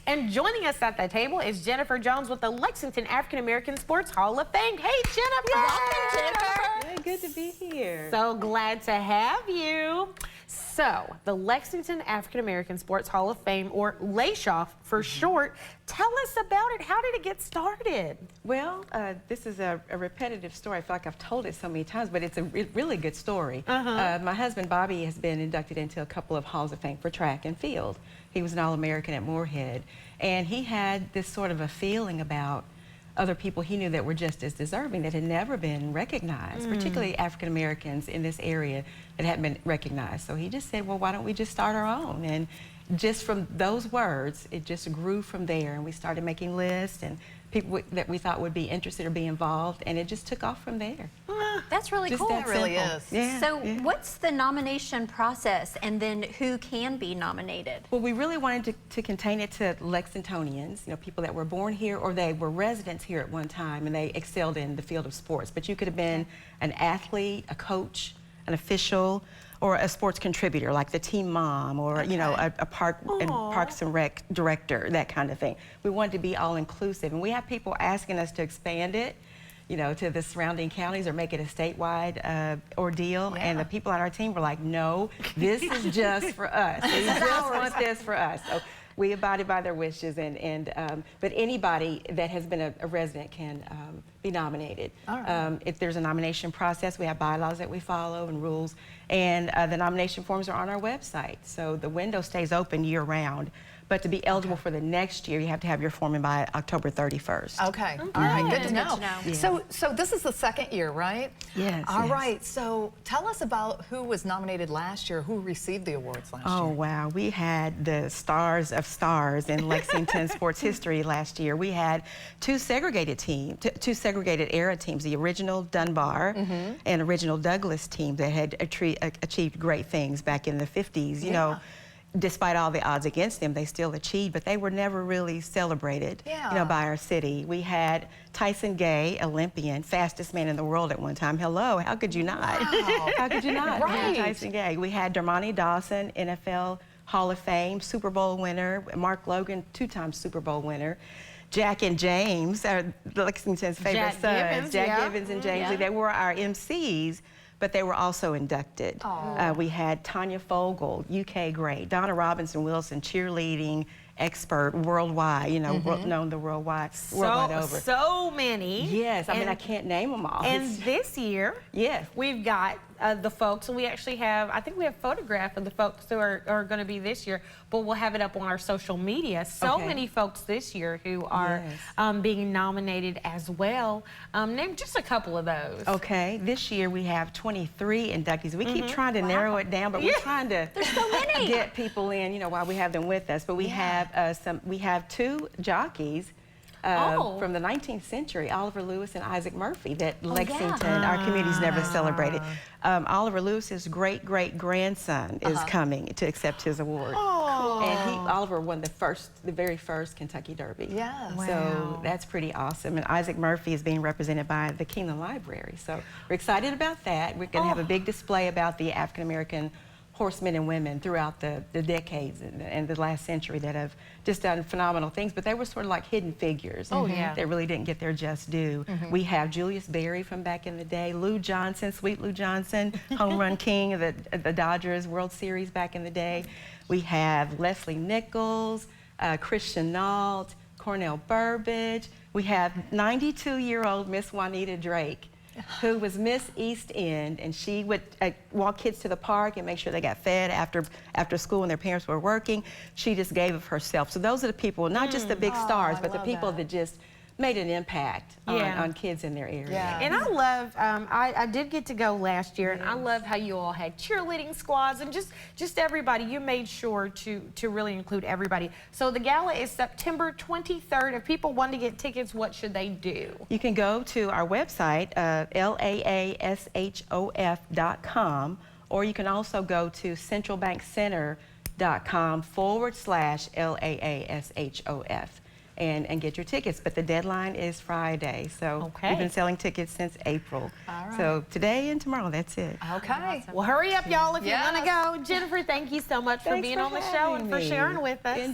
And joining us at the table is Jennifer Jones with the Lexington African American Sports Hall of Fame. Hey, Jennifer! Welcome, Jennifer! Hey, good to be here. So glad to have you. So, the Lexington African American Sports Hall of Fame, or LASHOF for short, tell us about it. How did it get started? Well, this is a repetitive story. I feel like I've told it so many times, but it's a really good story. My husband, Bobby, has been inducted into a couple of Halls of Fame for track and field. He was an All-American at Moorhead, and he had this sort of a feeling about other people he knew that were just as deserving that had never been recognized, particularly African Americans in this area that hadn't been recognized. So he just said, well, why don't we just start our own? And just from those words, it just grew from there, and we started making lists and people that we thought would be interested or be involved, and it just took off from there. That's really Just cool. that It really simple. is. Yeah, So yeah. what's the nomination process, and then who can be nominated? Well, we really wanted to contain it to Lexingtonians, you know, people that were born here or they were residents here at one time and they excelled in the field of sports. But you could have been an athlete, a coach, an official, or a sports contributor like the team mom, or you know, a Parks and Rec director, that kind of thing. We wanted to be all inclusive, and we have people asking us to expand it, you know, to the surrounding counties or make it a statewide ordeal. And the people on our team were like, no, this is just for us. We just want this for us. So we abided by their wishes, but anybody that has been a resident can be nominated. If there's a nomination process, we have bylaws that we follow and rules, and the nomination forms are on our website. So the window stays open year-round. But to be eligible for the next year, you have to have your form in by October 31st. Okay. All right. Good to know. Yeah. So this is the second year, right? Yes. All yes. right. So tell us about who was nominated last year, who received the awards last year. Oh, wow. We had the stars of stars in Lexington sports history last year. We had two segregated era teams, the original Dunbar and original Douglas team that had achieved great things back in the 50s. You know, despite all the odds against them, they still achieved, but they were never really celebrated, you know, by our city. We had Tyson Gay, Olympian, fastest man in the world at one time. Hello, how could you not? Wow. How could you not? Right. Tyson Gay. We had Dermontti Dawson, NFL Hall of Fame, Super Bowl winner. Mark Logan, two-time Super Bowl winner. Jack and James, Lexington's favorite sons. Jack Gibbons and James Lee. They were our MCs, but they were also inducted. We had Tanya Fogel, UK great, Donna Robinson Wilson, cheerleading expert worldwide, you know, known the worldwide over. So many. Yes, I mean, I can't name them all. And this year, yes, we've got the folks, and we actually have, I think we have photographs of the folks who are going to be this year, but we'll have it up on our social media. So many folks this year who are being nominated as well. Name just a couple of those. Okay, this year we have 23 inductees. We keep trying to narrow it down, but we're trying to get people in, you know, while we have them with us. But we have we have two jockeys from the 19th century, Oliver Lewis and Isaac Murphy, that Lexington, our community's never celebrated. Oliver Lewis's great-great-grandson is coming to accept his award. And Oliver won the very first Kentucky Derby. Yes. So that's pretty awesome. And Isaac Murphy is being represented by the Keeneland Library. So we're excited about that. We're going to have a big display about the African-American horsemen and women throughout the decades and the last century that have just done phenomenal things, but they were sort of like hidden figures that really didn't get their just due. We have Julius Berry from back in the day, Lou Johnson, sweet Lou Johnson, home run king of the Dodgers World Series back in the day. We have Leslie Nichols, Christian Nault, Cornell Burbage. We have 92-year-old Miss Juanita Drake, who was Miss East End, and she would walk kids to the park and make sure they got fed after school when their parents were working. She just gave of herself. So those are the people, not just the big stars, but the people that just made an impact on kids in their area. And I love, I did get to go last year, and I love how you all had cheerleading squads and just everybody. You made sure to really include everybody. So the gala is September 23rd. If people want to get tickets, what should they do? You can go to our website, laashof.com, or you can also go to centralbankcenter.com/LAASHOF. And get your tickets, but the deadline is Friday. So we've been selling tickets since April. So today and tomorrow, that's it. Okay. Well, hurry up, y'all, if you want to go. Jennifer, thank you so much for being on the show and for sharing with us.